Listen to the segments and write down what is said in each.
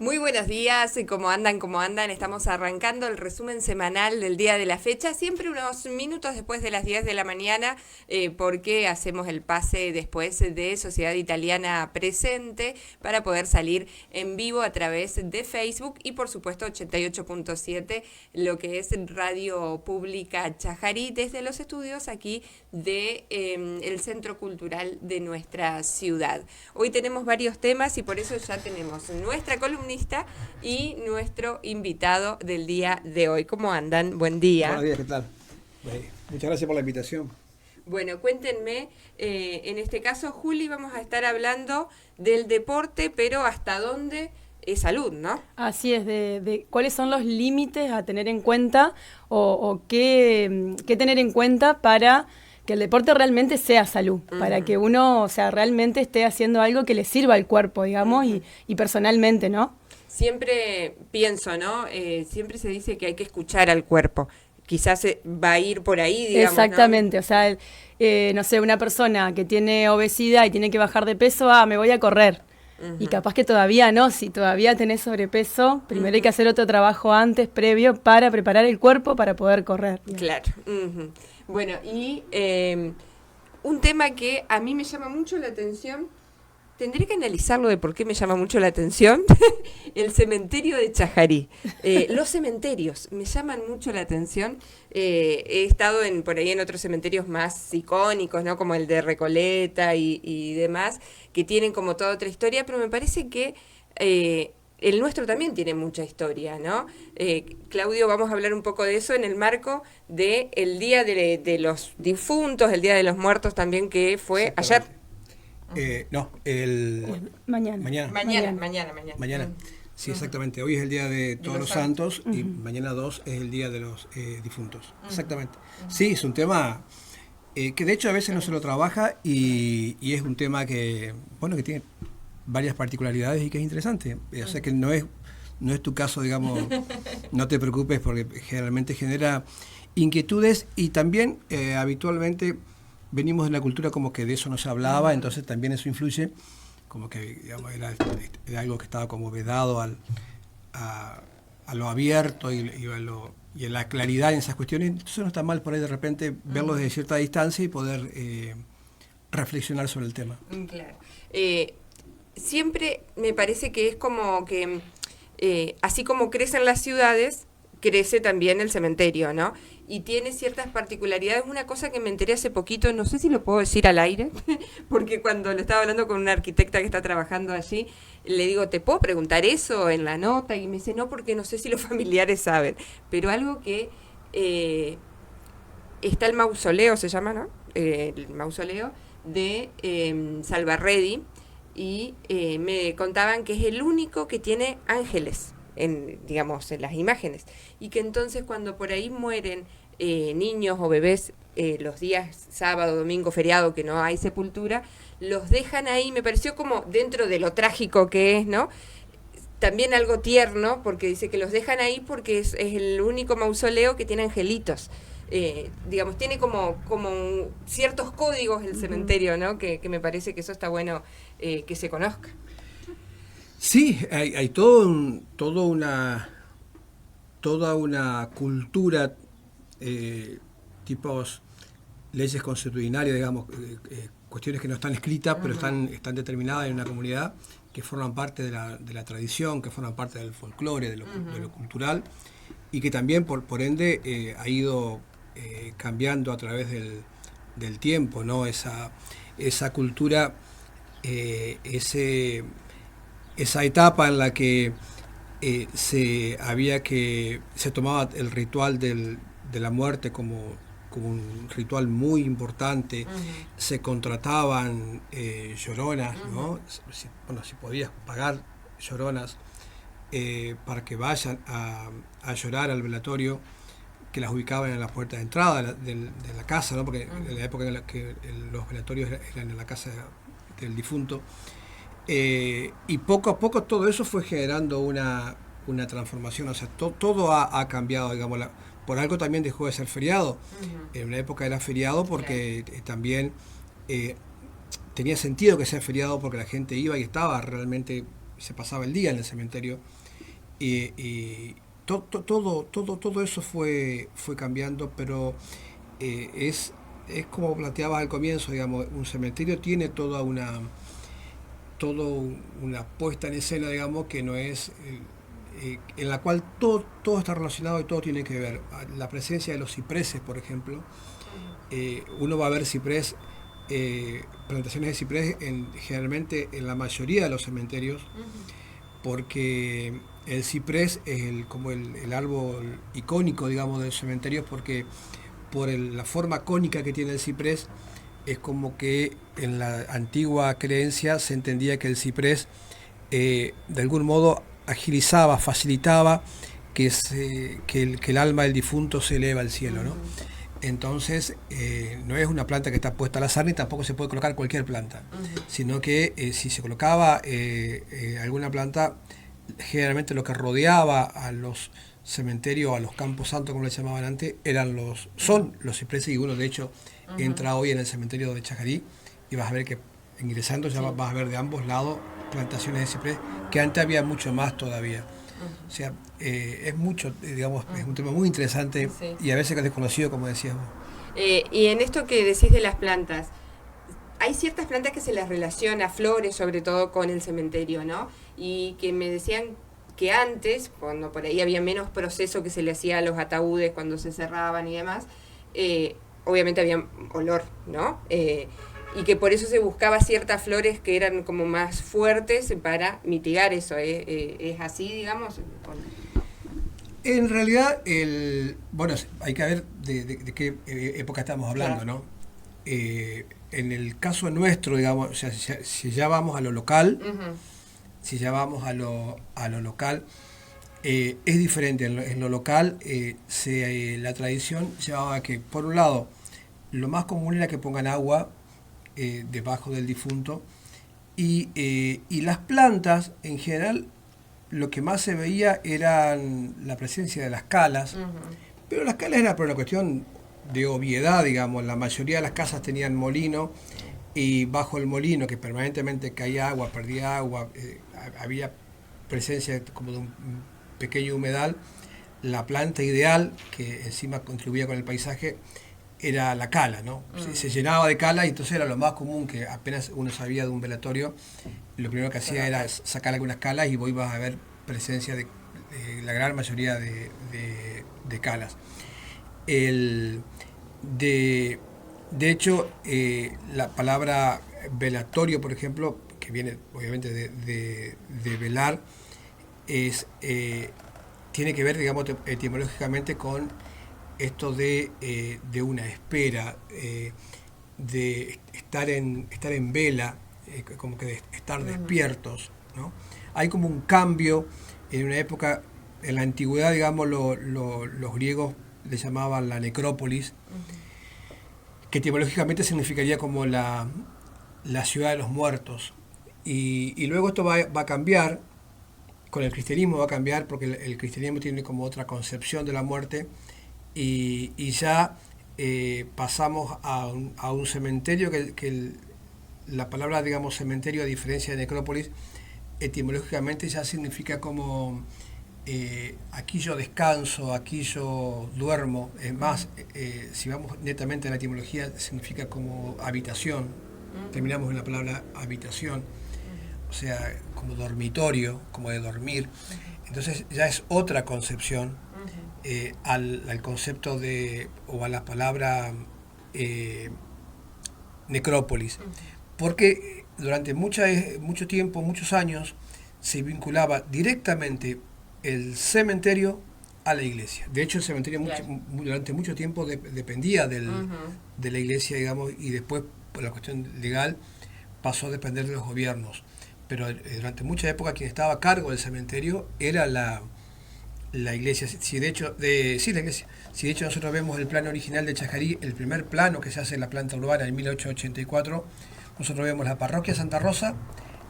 Muy buenos días, ¿cómo andan? ¿Cómo andan? Estamos arrancando el resumen semanal del día de la fecha, siempre unos minutos después de las 10 de la mañana, porque hacemos el pase después de Sociedad Italiana Presente para poder salir en vivo a través de Facebook y por supuesto 88.7, lo que es Radio Pública Chajarí, desde los estudios aquí de el Centro Cultural de nuestra ciudad. Hoy tenemos varios temas y por eso ya tenemos nuestra columnista y nuestro invitado del día de hoy. ¿Cómo andan? Buen día. Buenos días, ¿qué tal? Muchas gracias por la invitación. Bueno, cuéntenme, en este caso, Juli, vamos a estar hablando del deporte, pero hasta dónde es salud, ¿no? Así es, de cuáles son los límites a tener en cuenta o qué tener en cuenta para que el deporte realmente sea salud, para que uno, realmente esté haciendo algo que le sirva al cuerpo, digamos, y personalmente, ¿no? Siempre pienso, ¿no? Siempre se dice que hay que escuchar al cuerpo. Quizás va a ir por ahí, digamos, exactamente, ¿no? No sé, una persona que tiene obesidad y tiene que bajar de peso, me voy a correr. Y capaz que todavía no, si todavía tenés sobrepeso, primero hay que hacer otro trabajo antes, previo, para preparar el cuerpo para poder correr. Claro. Bueno, y un tema que a mí me llama mucho la atención, tendré que analizarlo de por qué me llama mucho la atención, el cementerio de Chajarí. Los cementerios me llaman mucho la atención. He estado por ahí en otros cementerios más icónicos, ¿no? Como el de Recoleta y demás, que tienen como toda otra historia, pero me parece que el nuestro también tiene mucha historia, ¿no? Claudio, vamos a hablar un poco de eso en el marco del Día de los Difuntos, el Día de los Muertos también, que fue ayer. Mañana. Sí, exactamente. Hoy es el Día de Todos los Santos y mañana 2 es el Día de los Difuntos. Exactamente. Sí, es un tema que de hecho a veces no se lo trabaja y es un tema que tiene varias particularidades y que es interesante. O sea que no es tu caso, digamos, no te preocupes porque generalmente genera inquietudes y también habitualmente venimos de una cultura como que de eso no se hablaba, entonces también eso influye, como que digamos, era algo que estaba como vedado a lo abierto y a la claridad en esas cuestiones. Entonces no está mal por ahí de repente verlo desde cierta distancia y poder reflexionar sobre el tema. Claro. Siempre me parece que es como que, así como crecen las ciudades, crece también el cementerio, ¿no? Y tiene ciertas particularidades. Una cosa que me enteré hace poquito, no sé si lo puedo decir al aire, porque cuando lo estaba hablando con una arquitecta que está trabajando allí, le digo, ¿te puedo preguntar eso en la nota? Y me dice, no, porque no sé si los familiares saben. Pero algo que está el mausoleo, se llama, ¿no? El mausoleo de Salvarredi, y me contaban que es el único que tiene ángeles en las imágenes, y que entonces cuando por ahí mueren niños o bebés los días sábado, domingo, feriado, que no hay sepultura, los dejan ahí. Me pareció como dentro de lo trágico que es, ¿no? También algo tierno, porque dice que los dejan ahí porque es el único mausoleo que tiene angelitos. Tiene como ciertos códigos el cementerio, ¿no? Que me parece que eso está bueno que se conozca. Sí, hay toda una cultura, tipos leyes consuetudinarias, digamos, cuestiones que no están escritas, pero están determinadas en una comunidad, que forman parte de la tradición, que forman parte del folclore, de lo cultural, y que también, por ende, ha ido cambiando a través del tiempo, ¿no? Esa cultura, esa etapa en la que se tomaba el ritual de la muerte como un ritual muy importante. Se contrataban lloronas, ¿no? Si podías pagar lloronas para que vayan a llorar al velatorio, que las ubicaban en la puerta de entrada de la casa, ¿no? Porque en la época en la que los velatorios eran en la casa del difunto. Y poco a poco todo eso fue generando una transformación. O sea, todo ha cambiado, digamos. Por algo también dejó de ser feriado. En una época era feriado porque también tenía sentido que sea feriado, porque la gente iba y estaba realmente se pasaba el día en el cementerio. Y todo eso fue cambiando, pero es como planteabas al comienzo, digamos, un cementerio tiene toda una puesta en escena, digamos, que no es en la cual todo está relacionado y todo tiene que ver. La presencia de los cipreses, por ejemplo, uno va a ver ciprés, plantaciones de ciprés generalmente en la mayoría de los cementerios, porque el ciprés es como el árbol icónico, digamos, de los cementerios, porque por la forma cónica que tiene el ciprés, es como que en la antigua creencia se entendía que el ciprés de algún modo agilizaba, facilitaba que el alma del difunto se eleva al cielo, ¿no? Entonces, no es una planta que está puesta al azar, ni tampoco se puede colocar cualquier planta, sino que si se colocaba alguna planta, generalmente lo que rodeaba a los cementerios, a los campos santos, como le llamaban antes, son los cipreses, y uno de hecho entra hoy en el cementerio de Chajarí y vas a ver que ingresando ya vas a ver de ambos lados plantaciones de ciprés, que antes había mucho más todavía. O sea, es mucho, digamos, es un tema muy interesante y a veces desconocido, como decías vos. Y en esto que decís de las plantas, hay ciertas plantas que se las relaciona, flores sobre todo, con el cementerio, ¿no? Y que me decían que antes, cuando por ahí había menos proceso que se le hacía a los ataúdes cuando se cerraban y demás, obviamente había olor, ¿no? Y que por eso se buscaba ciertas flores que eran como más fuertes para mitigar eso. ¿Es así, digamos? En realidad, bueno, hay que ver de qué época estamos hablando, claro, ¿no? En el caso nuestro, digamos, o sea, si ya vamos a lo local, si ya vamos a lo local, es diferente. En lo local, la tradición llevaba a que, por un lado, lo más común era que pongan agua debajo del difunto, y las plantas, en general, lo que más se veía eran la presencia de las calas, pero las calas era por una cuestión de obviedad, digamos. La mayoría de las casas tenían molino, y bajo el molino, que permanentemente caía agua, perdía agua, había presencia como de un pequeño humedal. La planta ideal, que encima contribuía con el paisaje, era la cala, ¿no? Se llenaba de cala, y entonces era lo más común, que apenas uno sabía de un velatorio, lo primero que hacía era sacar algunas calas, y vos ibas a ver presencia de la gran mayoría de calas. De hecho, la palabra velatorio, por ejemplo, que viene obviamente de velar, tiene que ver, digamos, etimológicamente con esto de una espera, de estar en vela, como que de estar despiertos, ¿no? Hay como un cambio en una época, en la antigüedad, digamos, los griegos le llamaban la necrópolis, que etimológicamente significaría como la ciudad de los muertos. Y luego esto va a cambiar, con el cristianismo va a cambiar, porque el cristianismo tiene como otra concepción de la muerte, y ya pasamos a un cementerio que la palabra, digamos, cementerio, a diferencia de necrópolis, etimológicamente ya significa como aquí yo descanso, aquí yo duermo. Es más, si vamos netamente a la etimología, significa como habitación. Terminamos en la palabra habitación, o sea, como dormitorio, como de dormir. Entonces ya es otra concepción al concepto o a la palabra necrópolis, porque durante mucho tiempo, muchos años, se vinculaba directamente el cementerio a la iglesia. De hecho, el cementerio durante mucho tiempo dependía de la iglesia, digamos, y después, por la cuestión legal, pasó a depender de los gobiernos. Pero durante mucha época quien estaba a cargo del cementerio era la iglesia. Si de hecho nosotros vemos el plano original de Chajarí, el primer plano que se hace en la planta urbana en 1884, nosotros vemos la parroquia Santa Rosa,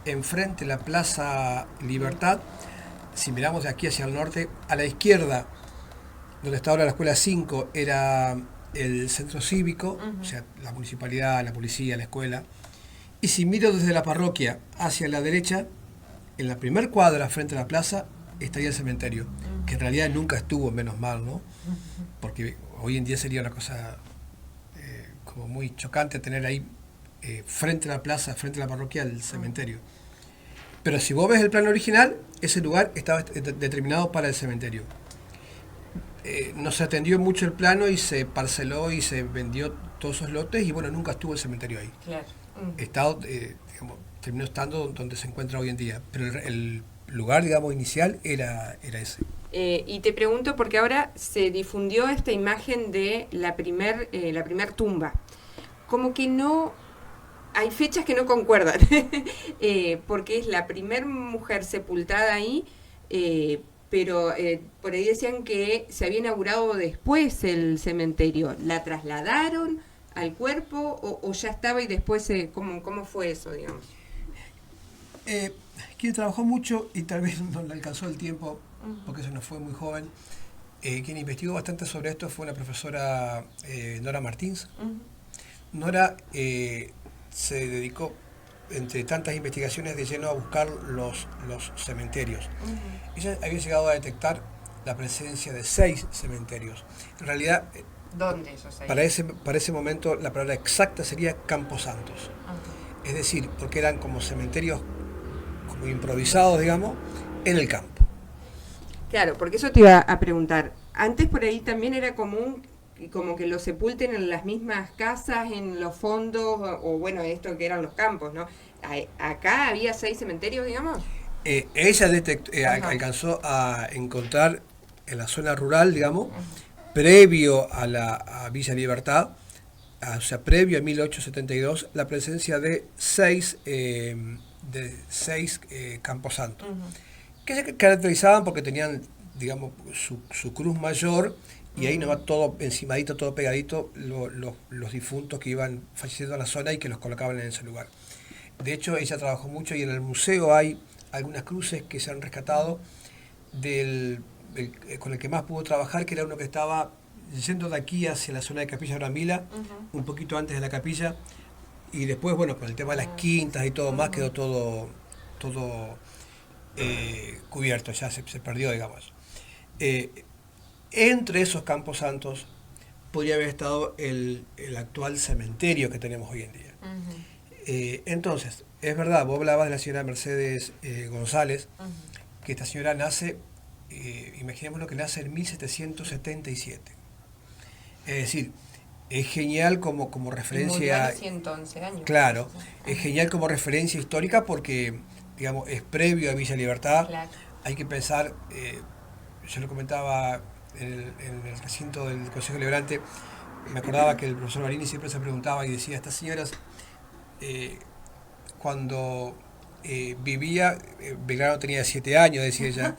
enfrente la Plaza Libertad. Si miramos de aquí hacia el norte, a la izquierda, donde está ahora la Escuela 5, era el centro cívico, o sea, la municipalidad, la policía, la escuela. Y si miro desde la parroquia hacia la derecha, en la primer cuadra frente a la plaza estaría el cementerio, que en realidad nunca estuvo, menos mal, ¿no? Porque hoy en día sería una cosa como muy chocante tener ahí frente a la plaza, frente a la parroquia, el cementerio. Pero si vos ves el plano original, ese lugar estaba determinado para el cementerio. No se atendió mucho el plano y se parceló y se vendió todos esos lotes y bueno, nunca estuvo el cementerio ahí. Claro. Digamos, terminó estando donde se encuentra hoy en día. Pero el lugar, digamos, inicial era ese. Y te pregunto porque ahora se difundió esta imagen de la primer tumba. Como que no... Hay fechas que no concuerdan, porque es la primer mujer sepultada ahí, pero por ahí decían que se había inaugurado después el cementerio. ¿La trasladaron al cuerpo o ya estaba y después cómo fue eso, digamos? Quien trabajó mucho y tal vez no le alcanzó el tiempo, porque se nos fue muy joven, quien investigó bastante sobre esto fue la profesora Nora Martins. Nora se dedicó, entre tantas investigaciones, de lleno a buscar los cementerios. Ella había llegado a detectar la presencia de 6 cementerios. En realidad, ¿dónde esos 6? Para ese momento la palabra exacta sería Camposantos. Es decir, porque eran como cementerios como improvisados, digamos, en el campo. Claro, porque eso te iba a preguntar. Antes por ahí también era común como que los sepulten en las mismas casas, en los fondos, o bueno, esto que eran los campos, ¿no? ¿Acá había 6 cementerios, digamos? Ella alcanzó a encontrar en la zona rural, digamos, previo a Villa Libertad, o sea, previo a 1872, la presencia de 6 camposantos, que se caracterizaban porque tenían, digamos, su cruz mayor, y ahí nomás todo encimadito, todo pegadito, los difuntos que iban falleciendo a la zona y que los colocaban en ese lugar. De hecho, ella trabajó mucho y en el museo hay algunas cruces que se han rescatado con el que más pudo trabajar, que era uno que estaba yendo de aquí hacia la zona de Capilla Brambila, un poquito antes de la capilla, y después, bueno, con el tema de las quintas y todo más, quedó todo cubierto, ya se perdió, digamos. Entre esos camposantos podría haber estado el actual cementerio que tenemos hoy en día. Entonces, es verdad, vos hablabas de la señora Mercedes González, que esta señora nace, imaginémonos que nace en 1777. Es decir, es genial como referencia... Murió a los 111 años. Claro, es genial como referencia histórica porque, digamos, es previo a Villa Libertad. Claro. Hay que pensar, yo lo comentaba en el recinto del Consejo Deliberante, me acordaba que el profesor Marini siempre se preguntaba y decía, estas señoras, cuando vivía, Belgrano tenía 7 años, decía ella,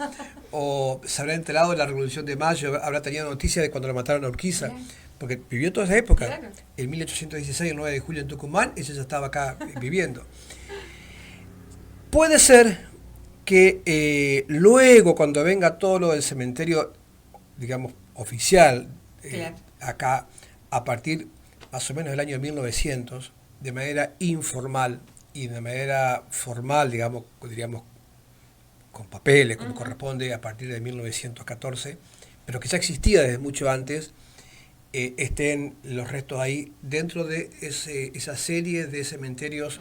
o se habrá enterado de la Revolución de Mayo, habrá tenido noticia de cuando la mataron a Urquiza, porque vivió toda esa época. Claro. En 1816, el 9 de julio en Tucumán, ella ya estaba acá viviendo. Puede ser que luego, cuando venga todo lo del cementerio, digamos, oficial, claro, acá, a partir más o menos del año 1900, de manera informal y de manera formal, digamos, diríamos, con papeles, como corresponde, a partir de 1914, pero que ya existía desde mucho antes, estén los restos ahí dentro de esa serie de cementerios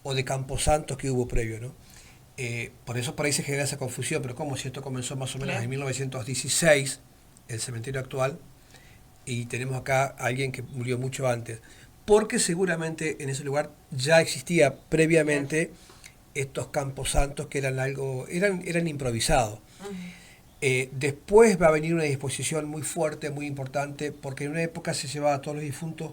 o de camposantos que hubo previo, ¿no? Por eso por ahí se genera esa confusión, pero como si esto comenzó más o menos en 1916, el cementerio actual, y tenemos acá a alguien que murió mucho antes, porque seguramente en ese lugar ya existía previamente estos camposantos que eran improvisados. Después va a venir una disposición muy fuerte, muy importante, porque en una época se llevaba a todos los difuntos,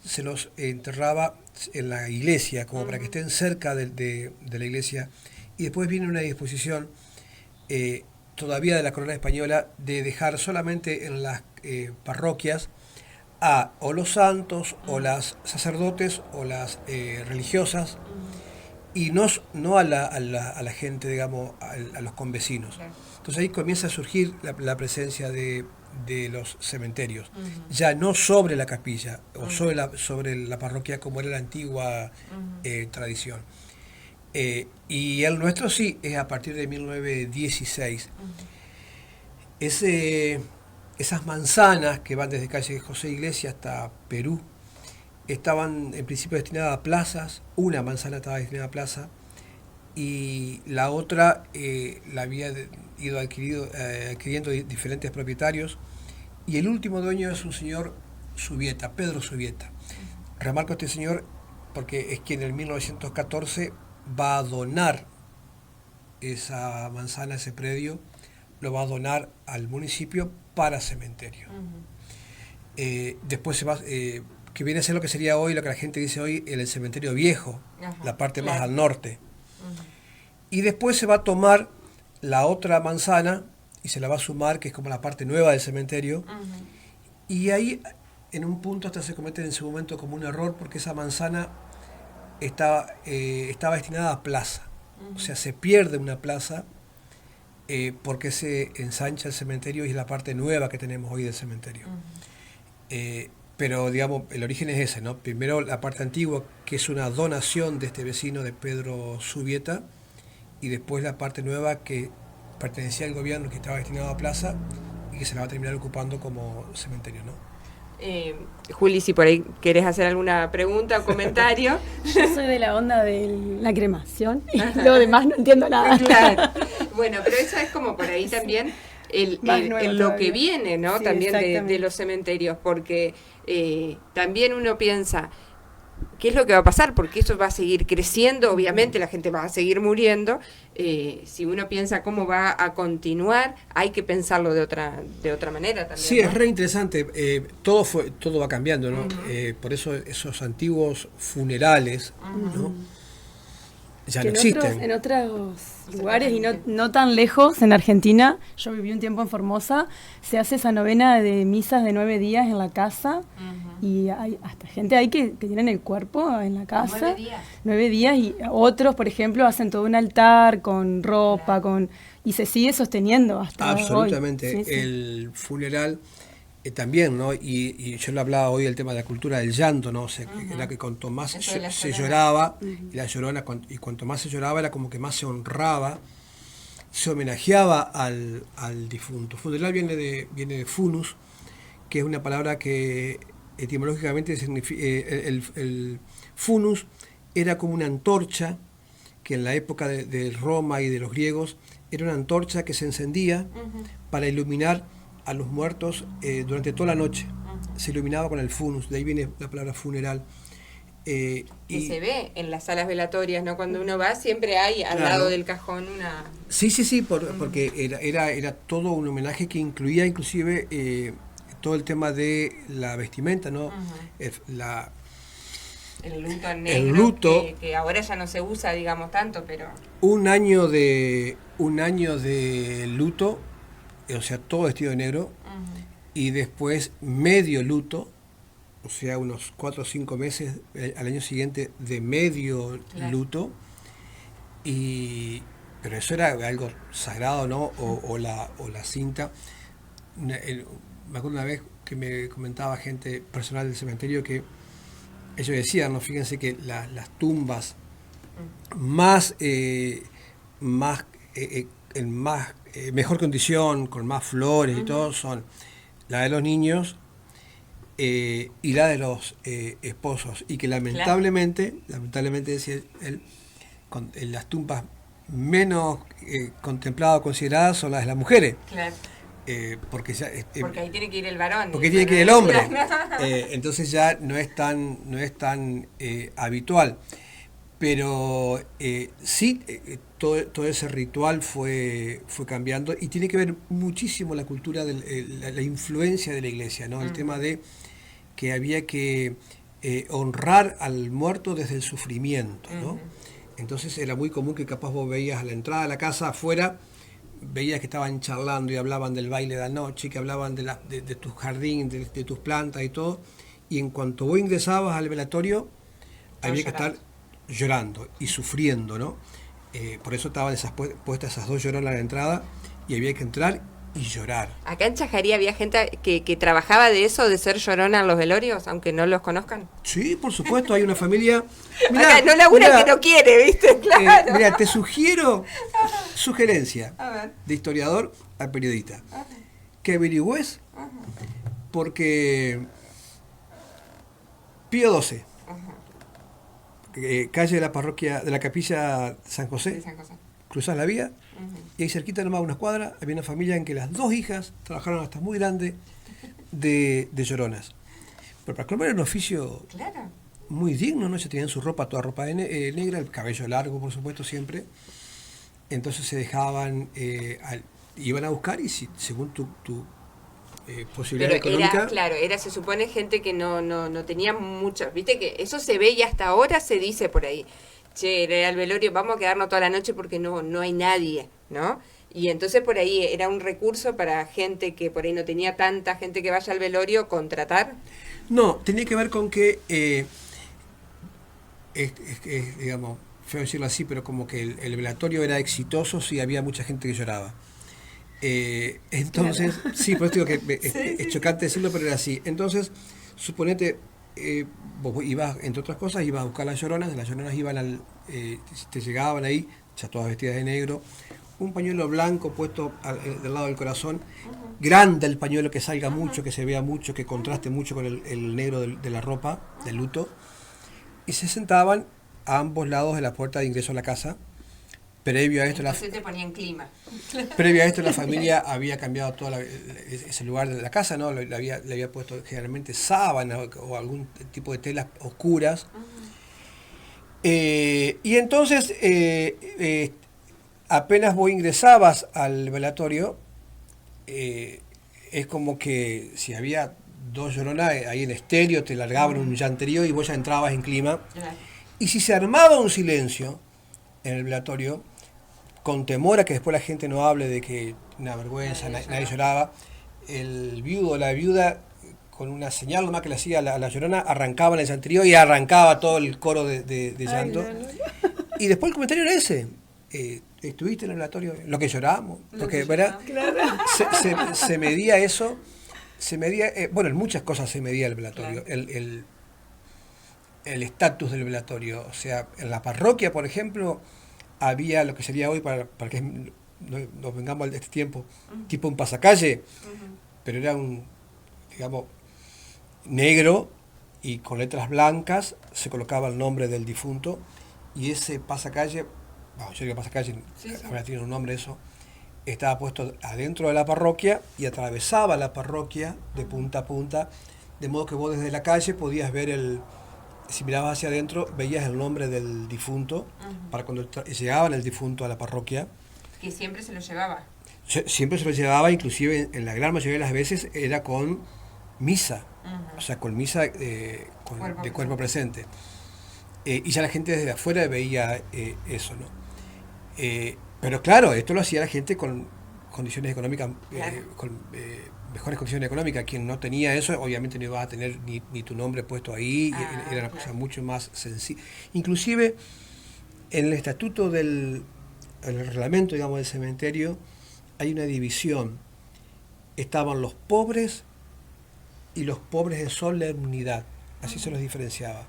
se los enterraba en la iglesia, como para que estén cerca de la iglesia, y después viene una disposición todavía de la corona española de dejar solamente en las parroquias o los santos, o las sacerdotes, o las religiosas, y no a la gente, digamos, a los convecinos. Entonces ahí comienza a surgir la presencia de los cementerios, ya no sobre la capilla o sobre la parroquia como era la antigua tradición. Y el nuestro sí, es a partir de 1916. Esas manzanas que van desde calle José Iglesias hasta Perú estaban en principio destinadas a plazas. Una manzana estaba destinada a plaza y la otra la había ido adquiriendo diferentes propietarios. Y el último dueño es un señor Subieta, Pedro Subieta. Remarco a este señor porque es quien en 1914 va a donar esa manzana, ese predio, lo va a donar al municipio para cementerio. Después se va, que viene a ser lo que sería hoy, lo que la gente dice hoy, el cementerio viejo, la parte más al norte. Y después se va a tomar la otra manzana y se la va a sumar, que es como la parte nueva del cementerio. Y ahí, en un punto, hasta se comete en su momento como un error, porque esa manzana estaba destinada a plaza. O sea, se pierde una plaza porque se ensancha el cementerio y es la parte nueva que tenemos hoy del cementerio. Pero, digamos, el origen es ese, ¿no? Primero la parte antigua, que es una donación de este vecino de Pedro Subieta, y después la parte nueva que pertenecía al gobierno, que estaba destinada a plaza y que se la va a terminar ocupando como cementerio, ¿no? Juli, si por ahí querés hacer alguna pregunta o comentario. Yo soy de la onda de la cremación y lo demás no entiendo nada. Claro. Bueno, pero eso es como por ahí también lo que viene, ¿no? Sí, también de los cementerios, porque también uno piensa, ¿qué es lo que va a pasar? Porque eso va a seguir creciendo, obviamente la gente va a seguir muriendo. Si uno piensa cómo va a continuar, hay que pensarlo de otra manera también. Sí, ¿no? Es re interesante. Todo va cambiando, ¿no? Por eso esos antiguos funerales, ¿no? Ya no existen. En otros lugares y no tan lejos, en Argentina, yo viví un tiempo en Formosa, se hace esa novena de misas de 9 días en la casa. Y hay hasta gente ahí que tienen el cuerpo en la casa. 9 días. 9 días, y otros, por ejemplo, hacen todo un altar con ropa, y se sigue sosteniendo hasta absolutamente. hoy. Sí, el funeral también, ¿no? Y yo le hablaba hoy del tema de la cultura del llanto, ¿no? O sea, era que cuanto más se lloraba, y la llorona, y cuanto más se lloraba, era como que más se honraba, se homenajeaba al difunto. Funeral viene de funus, que es una palabra que etimológicamente significa, el funus era como una antorcha que en la época de Roma y de los griegos era una antorcha que se encendía para iluminar a los muertos durante toda la noche. Se iluminaba con el funus, de ahí viene la palabra funeral. Y se ve en las salas velatorias, ¿no? Cuando uno va, siempre hay al lado del cajón una... Sí, porque era todo un homenaje que incluía inclusive todo el tema de la vestimenta, ¿no? El luto negro, el luto, que ahora ya no se usa, digamos, tanto, pero... Un año de luto, o sea, todo vestido de negro, y después medio luto, o sea, unos 4 o 5 meses al año siguiente de medio luto, pero eso era algo sagrado, ¿no? O la cinta. Me acuerdo una vez que me comentaba gente personal del cementerio que ellos decían, ¿no? Fíjense que las tumbas en mejor condición, con más flores y todo, son la de los niños y la de los esposos, y que lamentablemente decía él, las tumbas menos contempladas o consideradas son las de las mujeres. Claro. Porque ahí tiene que ir el varón. Porque tiene que ir el hombre. Entonces ya no es tan habitual. Pero sí, todo ese ritual fue cambiando, y tiene que ver muchísimo la cultura, la influencia de la iglesia, ¿no? El tema de que había que honrar al muerto desde el sufrimiento, ¿no? Entonces era muy común que capaz vos veías a la entrada de la casa afuera, veías que estaban charlando y hablaban del baile de la noche, que hablaban de tu jardín, de tus plantas y todo, y en cuanto vos ingresabas al velatorio, había que estar llorando y sufriendo, ¿no? Por eso estaban puestas esas 2 lloronas a la entrada, y había que entrar y llorar. Acá en Chajarí había gente que trabajaba de eso, de ser llorona en los velorios, aunque no los conozcan. Sí, por supuesto, hay una familia... Acá no labura el que no quiere, ¿viste? Claro. Mira, te sugerencia de historiador a periodista, que averigües porque Pío XII, calle de la parroquia, de la capilla San José, cruzás la vía y ahí cerquita nomás unas cuadras había una familia en que las dos hijas trabajaron hasta muy grande de lloronas. Pero para Colombo era un oficio muy digno, ¿no? Ya tenían su ropa, toda ropa negra, el cabello largo, por supuesto, siempre. Entonces se dejaban, iban a buscar y si, según tu posibilidad económica... Se supone gente que no tenía muchas, viste que eso se ve y hasta ahora se dice por ahí. Che, era el velorio, vamos a quedarnos toda la noche porque no hay nadie, ¿no? Y entonces por ahí era un recurso para gente que por ahí no tenía tanta gente que vaya al velorio, contratar. No, tenía que ver con que, digamos, feo decirlo así, pero como que el velatorio era exitoso si había mucha gente que lloraba. Entonces, sí, por eso digo que es chocante decirlo, pero era así. Entonces, suponete, vos ibas, entre otras cosas, ibas a buscar las lloronas iban te llegaban ahí, ya todas vestidas de negro, un pañuelo blanco puesto del lado del corazón, grande el pañuelo, que salga mucho, que se vea mucho, que contraste mucho con el negro de la ropa, del luto, y se sentaban a ambos lados de la puerta de ingreso a la casa. Previo a esto, te ponían clima. Previo a esto, la familia había cambiado todo ese lugar de la casa, ¿no? Le había puesto generalmente sábana o algún tipo de telas oscuras. Y entonces, apenas vos ingresabas al velatorio, es como que si había dos lloronas ahí en estéreo, te largaban un llanterío y vos ya entrabas en clima. Y si se armaba un silencio en el velatorio, con temor a que después la gente no hable de que una vergüenza, nadie lloraba, el viudo o la viuda, con una señal nomás que le hacía a la llorona, arrancaba en el llanterío y arrancaba todo el coro de llanto. Y después el comentario era ese. ¿Estuviste en el velatorio? Lo que llorábamos. Porque, ¿verdad? Se medía eso. Bueno, en muchas cosas se medía el velatorio. El estatus del velatorio. O sea, en la parroquia, por ejemplo, había lo que sería hoy, para que nos vengamos de este tiempo, tipo un pasacalle, pero era digamos, negro y con letras blancas, se colocaba el nombre del difunto, y ese pasacalle, yo digo pasacalle, ahora tiene un nombre eso, estaba puesto adentro de la parroquia y atravesaba la parroquia de punta a punta, de modo que vos desde la calle podías ver si mirabas hacia adentro, veías el nombre del difunto, para cuando llegaban el difunto a la parroquia. Que siempre se lo llevaba. Siempre se lo llevaba, inclusive en la gran mayoría de las veces era con misa, o sea, con misa de cuerpo presente. Y ya la gente desde afuera veía eso, ¿no? Pero claro, esto lo hacía la gente con condiciones económicas, mejores condiciones económicas. Quien no tenía eso, obviamente no iba a tener ni tu nombre puesto ahí, era una cosa mucho más sencilla. Inclusive, en el estatuto en el reglamento, digamos, del cementerio, hay una división. Estaban los pobres y los pobres de solemnidad, así se los diferenciaba.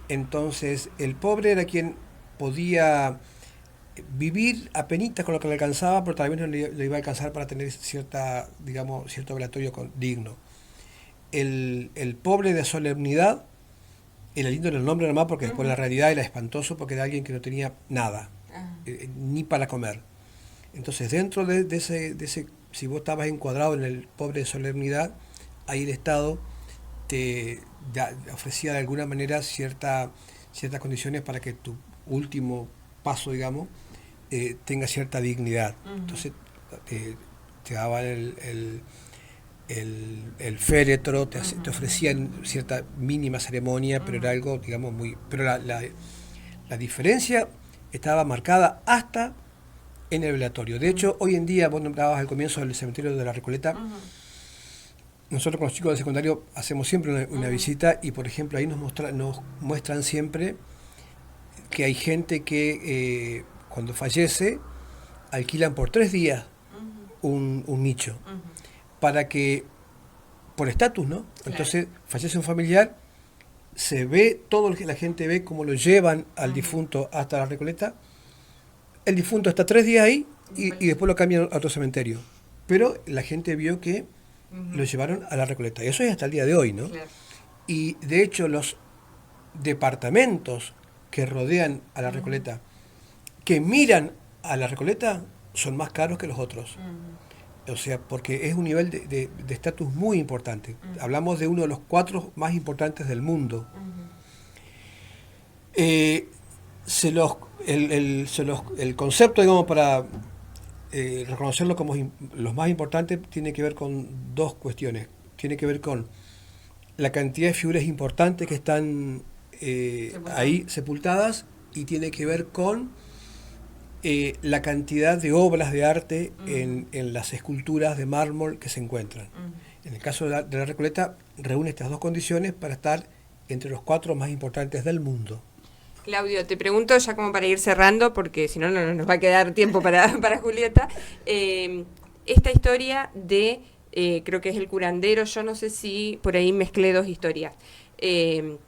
Entonces, el pobre era quien podía vivir apenitas con lo que le alcanzaba, pero tal vez no le iba a alcanzar para tener cierto velatorio digno. El pobre de solemnidad era lindo en el nombre nomás, porque después la realidad era espantoso, porque era alguien que no tenía nada, ni para comer. Entonces, dentro de ese, si vos estabas encuadrado en el pobre de solemnidad, ahí el Estado te ofrecía de alguna manera ciertas condiciones para que tu último paso, digamos, tenga cierta dignidad. Entonces te daban el féretro, te ofrecían cierta mínima ceremonia, pero era algo, digamos, muy... Pero la diferencia estaba marcada hasta en el velatorio. De hecho, hoy en día, vos nombrabas al comienzo del cementerio de la Recoleta, nosotros con los chicos del secundario hacemos siempre una visita y, por ejemplo, ahí nos muestran siempre que hay gente que cuando fallece alquilan por 3 días un nicho. Para que, por estatus, ¿no? Entonces, fallece un familiar, se ve, todo lo que la gente ve cómo lo llevan al difunto hasta la Recoleta. El difunto está 3 días ahí y después lo cambian a otro cementerio. Pero la gente vio que lo llevaron a la Recoleta. Y eso es hasta el día de hoy, ¿no? Claro. Y de hecho los departamentos que rodean a la Recoleta, que miran a la Recoleta, son más caros que los otros. O sea, porque es un nivel de estatus muy importante. Hablamos de uno de los 4 más importantes del mundo. El concepto, digamos, para reconocerlo como los más importantes, tiene que ver con 2 cuestiones. Tiene que ver con la cantidad de figuras importantes que están ahí sepultadas, y tiene que ver con la cantidad de obras de arte en las esculturas de mármol que se encuentran. En el caso de la Recoleta, reúne estas 2 condiciones para estar entre los 4 más importantes del mundo. Claudio, te pregunto ya como para ir cerrando, porque si no, no nos va a quedar tiempo para Julieta. Esta historia de, creo que es el curandero, yo no sé si por ahí mezclé 2 historias. El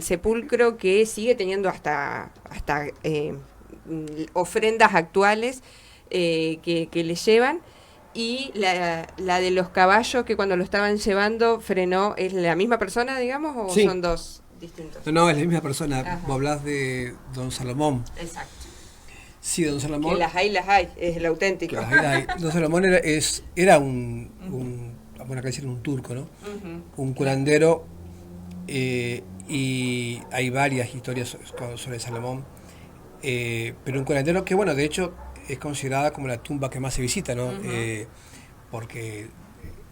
sepulcro que sigue teniendo hasta ofrendas actuales que le llevan, y la de los caballos que cuando lo estaban llevando frenó, ¿es la misma persona, digamos, o sí. Son 2 distintos? No, es la misma persona. Vos hablás de Don Salomón. Exacto. Sí, Don Salomón. Que las hay, es el auténtico. Don Salomón era un bueno, acá decir un turco, ¿no? Un curandero, y hay varias historias sobre Salomón. Pero un curandero que, bueno, de hecho es considerada como la tumba que más se visita, ¿no? Porque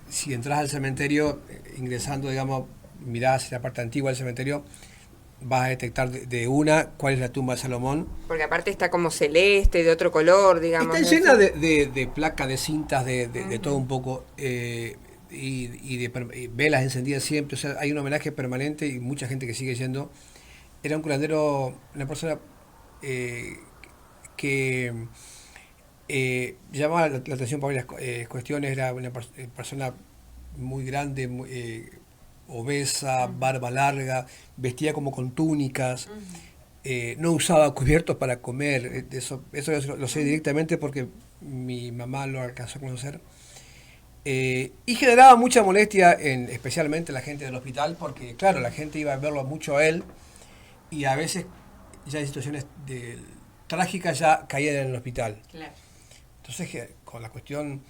si entras al cementerio, ingresando, digamos, mirás la parte antigua del cementerio, vas a detectar de una cuál es la tumba de Salomón. Porque aparte está como celeste, de otro color, digamos. Está llena de placas, de cintas, de todo un poco, y de velas encendidas siempre. O sea, hay un homenaje permanente y mucha gente que sigue yendo. Era un curandero, una persona que llamaba la atención por varias cuestiones. Era una persona muy grande, obesa, barba larga, vestía como con túnicas, no usaba cubiertos para comer. Eso lo sé directamente porque mi mamá lo alcanzó a conocer. Y generaba mucha molestia, especialmente la gente del hospital, porque claro, la gente iba a verlo mucho a él, y a veces ya en situaciones trágicas ya caían en el hospital. Claro. Entonces, con la cuestión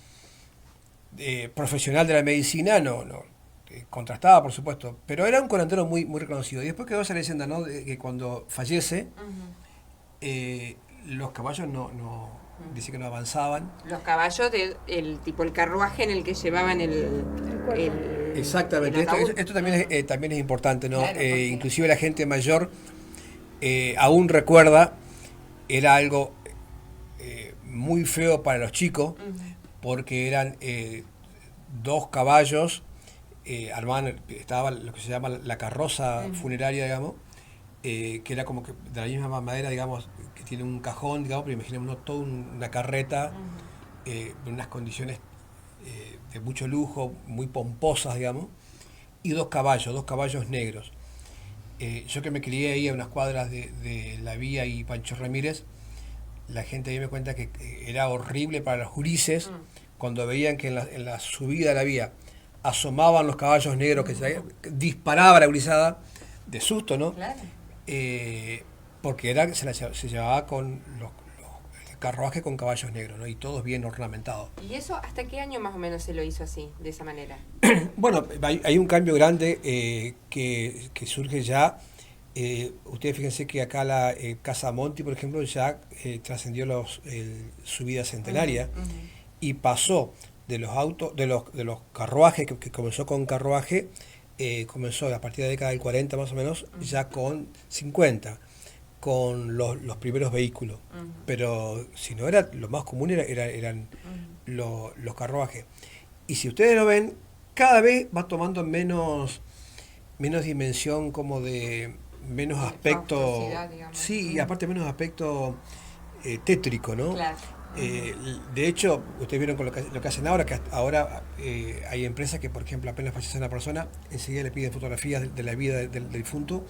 profesional de la medicina, no contrastaba, por supuesto, pero era un curandero muy, muy reconocido. Y después quedó esa leyenda, ¿no?, de que cuando fallece, los caballos dice que no avanzaban. Los caballos el carruaje en el que llevaban el exactamente. Esto también es importante, ¿no? Claro, inclusive la gente mayor aún recuerda. Era algo muy feo para los chicos, porque eran 2 caballos, estaba lo que se llama la carroza funeraria, digamos, que era como que de la misma madera, digamos, que tiene un cajón, digamos, pero imaginémonos toda una carreta, en unas condiciones de mucho lujo, muy pomposas, digamos, y 2 caballos negros. Yo que me crié ahí a unas cuadras de La Vía y Pancho Ramírez, la gente ahí me cuenta que era horrible para los gurises cuando veían que en la subida de la vía asomaban los caballos negros, que disparaba la gurizada de susto, ¿no? Claro. Porque se llevaba con el carruaje con caballos negros, ¿no? Y todos bien ornamentados. ¿Y eso hasta qué año más o menos se lo hizo así, de esa manera? Bueno, hay un cambio grande que surge ya. Ustedes fíjense que acá la Casa Monti, por ejemplo, ya trascendió su vida centenaria, y pasó de los autos, de los carruajes, que comenzó con carruaje, comenzó a partir de la década del 40 más o menos, ya con 50, con los primeros vehículos. Pero si no, era lo más común eran los carruajes. Y si ustedes lo ven, cada vez va tomando menos dimensión, como de menos aspecto, sí, y aparte menos aspecto tétrico, ¿no? Claro. De hecho, ustedes vieron con lo que hacen ahora, que ahora hay empresas que, por ejemplo, apenas fallece una persona, enseguida le piden fotografías de la vida del difunto,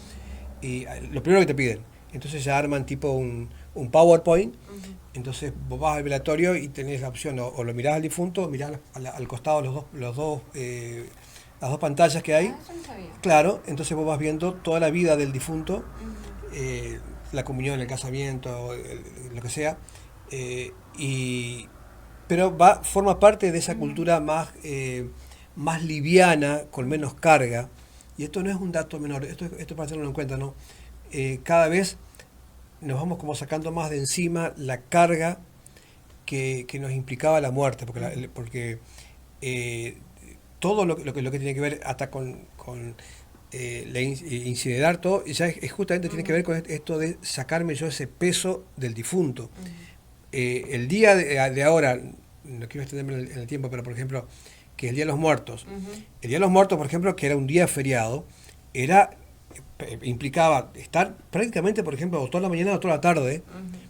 y lo primero que te piden. Entonces ya arman tipo un PowerPoint. Entonces vos vas al velatorio y tenés la opción, o lo mirás al difunto, o mirás al costado las dos pantallas que hay. Eso no sabía. Claro, entonces vos vas viendo toda la vida del difunto, la comunión, el casamiento, lo que sea, pero forma parte de esa cultura más liviana, con menos carga. Y esto no es un dato menor, esto para tenerlo en cuenta, ¿no? Cada vez nos vamos como sacando más de encima la carga que nos implicaba la muerte, porque todo lo que tiene que ver hasta con incinerar todo, ya justamente tiene que ver con esto de sacarme yo ese peso del difunto. El día de ahora, no quiero extenderme en el tiempo, pero por ejemplo, que es el Día de los Muertos. El Día de los Muertos, por ejemplo, que era un día feriado, implicaba estar prácticamente, por ejemplo, toda la mañana o toda la tarde,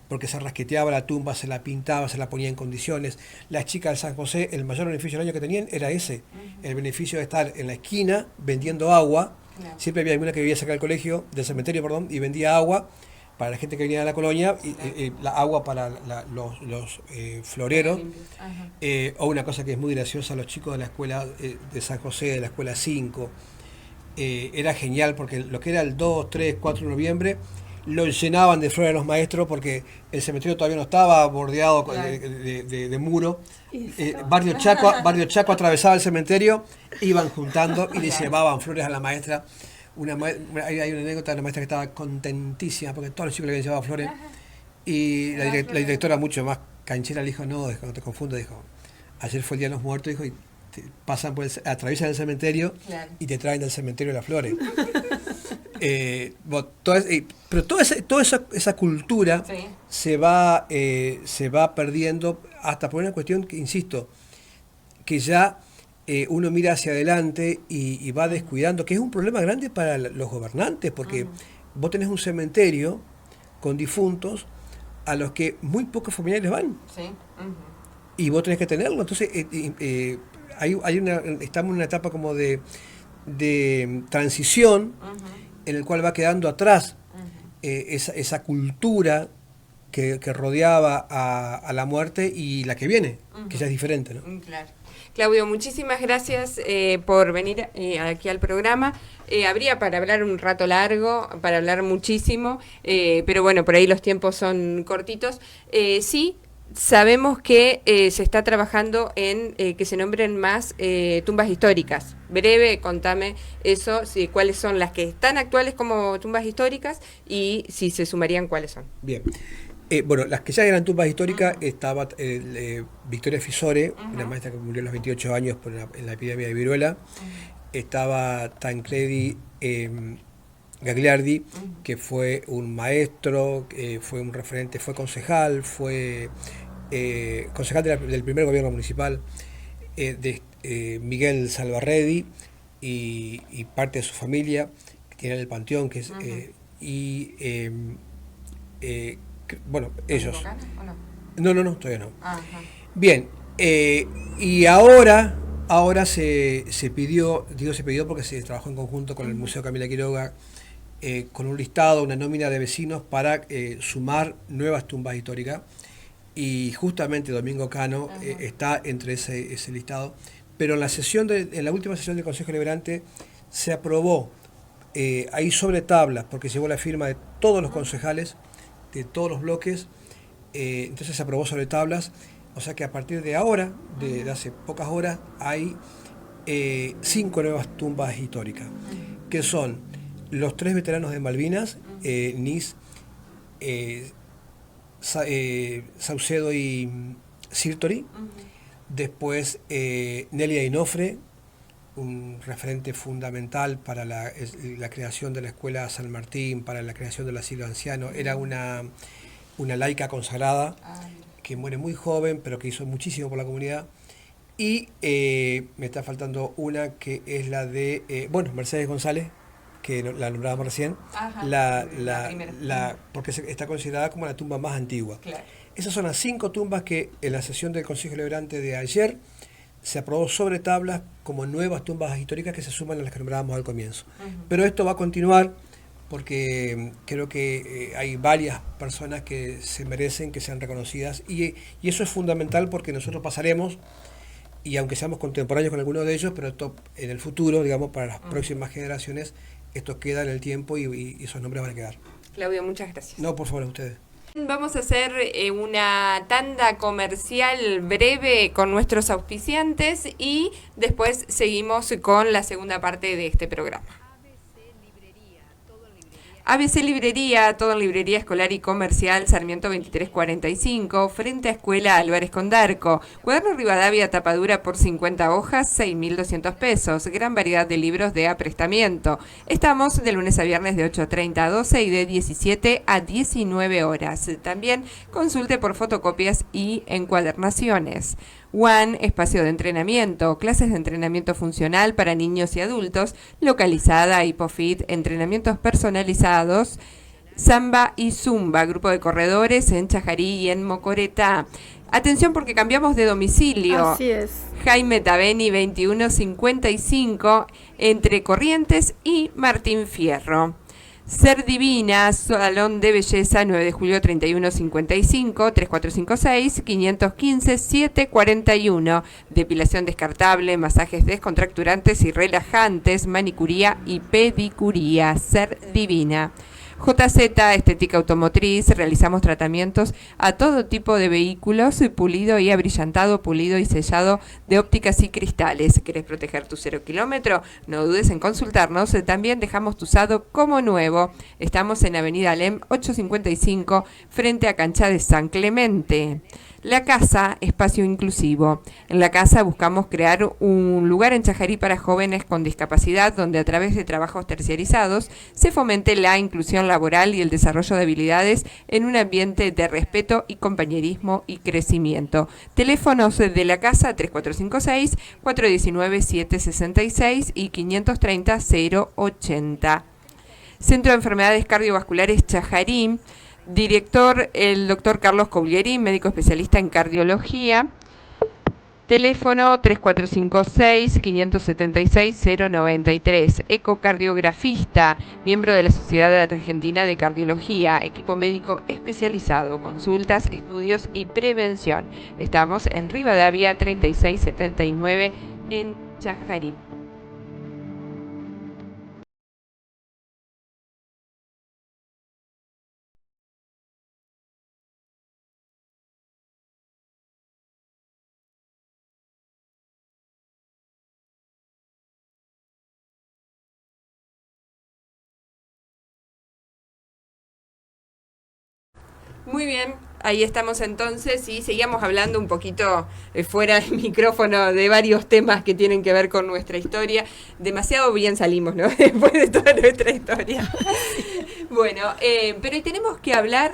porque se rasqueteaba la tumba, se la pintaba, se la ponía en condiciones. Las chicas de San José, el mayor beneficio del año que tenían era ese, el beneficio de estar en la esquina vendiendo agua. Claro. Siempre había alguna que vivía cerca del cementerio, y vendía agua para la gente que venía de la colonia, y la agua para los floreros. O una cosa que es muy graciosa, los chicos de la escuela de San José, de la escuela 5, era genial porque lo que era el 2, 3, 4 de noviembre lo llenaban de flores a los maestros, porque el cementerio todavía no estaba bordeado de muro. Barrio Chaco atravesaba el cementerio, iban juntando y le llevaban flores a la maestra. Hay una anécdota de la maestra que estaba contentísima porque todos los chicos le habían llevado flores. Y la directora, mucho más canchera, le dijo: no te confundo, dijo, ayer fue el Día de los Muertos, dijo, y atraviesan el cementerio, claro, y te traen del cementerio las flores. Pero toda esa cultura, sí, se va perdiendo, hasta por una cuestión que, insisto, que ya uno mira hacia adelante y va descuidando, que es un problema grande para los gobernantes, porque vos tenés un cementerio con difuntos a los que muy pocos familiares van. Sí. Y vos tenés que tenerlo. Entonces estamos en una etapa como de transición, en el cual va quedando atrás esa cultura que rodeaba a la muerte y la que viene, que ya es diferente, ¿no? Claro. Claudio, muchísimas gracias por venir aquí al programa. Habría para hablar un rato largo, para hablar muchísimo, pero bueno, por ahí los tiempos son cortitos. Sí, sabemos que se está trabajando en que se nombren más tumbas históricas. Breve, contame eso, cuáles son las que están actuales como tumbas históricas y si se sumarían, cuáles son. Bien. Bueno, las que ya eran tumbas históricas, estaba Victoria Fisore, una maestra que murió a los 28 años en la epidemia de viruela. Estaba Tancredi Gagliardi, que fue un maestro, fue un referente, fue concejal, fue concejal del primer gobierno municipal, Miguel Salvarredi y parte de su familia, que tiene el Panteón, que es bueno, ellos. No, todavía no. Ajá. Bien, y ahora se pidió porque se trabajó en conjunto con el Museo Camila Quiroga, con un listado, una nómina de vecinos para sumar nuevas tumbas históricas, y justamente Domingo Cano está entre ese listado, pero en la última sesión del Consejo Deliberante se aprobó, ahí sobre tablas, porque llevó la firma de todos los concejales, de todos los bloques, entonces se aprobó sobre tablas, o sea que a partir de ahora, de hace pocas horas, hay 5 nuevas tumbas históricas, que son los 3 veteranos de Malvinas, Nis, Saucedo y Sirtori, después Nelia Inofre, un referente fundamental para la creación de la Escuela San Martín, para la creación del asilo anciano. Era una laica consagrada que muere muy joven, pero que hizo muchísimo por la comunidad. Y me está faltando una, que es la de Mercedes González, que la nombrábamos recién. Ajá, porque está considerada como la tumba más antigua. Claro. Esas son las 5 tumbas que en la sesión del Consejo Deliberante de ayer se aprobó sobre tablas como nuevas tumbas históricas que se suman a las que nombrábamos al comienzo. Pero esto va a continuar porque creo que hay varias personas que se merecen que sean reconocidas y eso es fundamental porque nosotros pasaremos, y aunque seamos contemporáneos con algunos de ellos, pero esto en el futuro, digamos, para las próximas generaciones, esto queda en el tiempo y esos nombres van a quedar. Claudio, muchas gracias. No, por favor, a ustedes. Vamos a hacer una tanda comercial breve con nuestros auspiciantes y después seguimos con la segunda parte de este programa. ABC Librería, todo en librería escolar y comercial, Sarmiento 2345, frente a Escuela Álvarez Condarco. Cuaderno Rivadavia, tapadura por 50 hojas, 6.200 pesos. Gran variedad de libros de aprestamiento. Estamos de lunes a viernes de 8:30 a 12 y de 17 a 19 horas. También consulte por fotocopias y encuadernaciones. One, espacio de entrenamiento, clases de entrenamiento funcional para niños y adultos, localizada Hipofit, entrenamientos personalizados, Samba y Zumba, grupo de corredores en Chajarí y en Mocoretá. Atención porque cambiamos de domicilio. Así es. Jaime Tabeni 2155, entre Corrientes y Martín Fierro. Ser Divina, Salón de Belleza, 9 de julio 3155, 3456, 515, 741. Depilación descartable, masajes descontracturantes y relajantes, manicuría y pedicuría. Ser Divina. JZ, Estética Automotriz, realizamos tratamientos a todo tipo de vehículos, pulido y abrillantado, pulido y sellado de ópticas y cristales. ¿Querés proteger tu 0 kilómetro? No dudes en consultarnos, también dejamos tu usado como nuevo. Estamos en Avenida Alem 855, frente a Cancha de San Clemente. La Casa, espacio inclusivo. En La Casa buscamos crear un lugar en Chajarí para jóvenes con discapacidad donde a través de trabajos terciarizados se fomente la inclusión laboral y el desarrollo de habilidades en un ambiente de respeto y compañerismo y crecimiento. Teléfonos de La Casa 3456, 419-766 y 530-080. Centro de Enfermedades Cardiovasculares Chajarí. Director, el doctor Carlos Coulieri, médico especialista en cardiología. Teléfono 3456-576-093. Ecocardiografista, miembro de la Sociedad Argentina de Cardiología. Equipo médico especializado, consultas, estudios y prevención. Estamos en Rivadavia 3679 en Chajarí. Muy bien, ahí estamos entonces y seguíamos hablando un poquito fuera del micrófono de varios temas que tienen que ver con nuestra historia. Demasiado bien salimos, ¿no? Después de toda nuestra historia. Bueno, pero tenemos que hablar,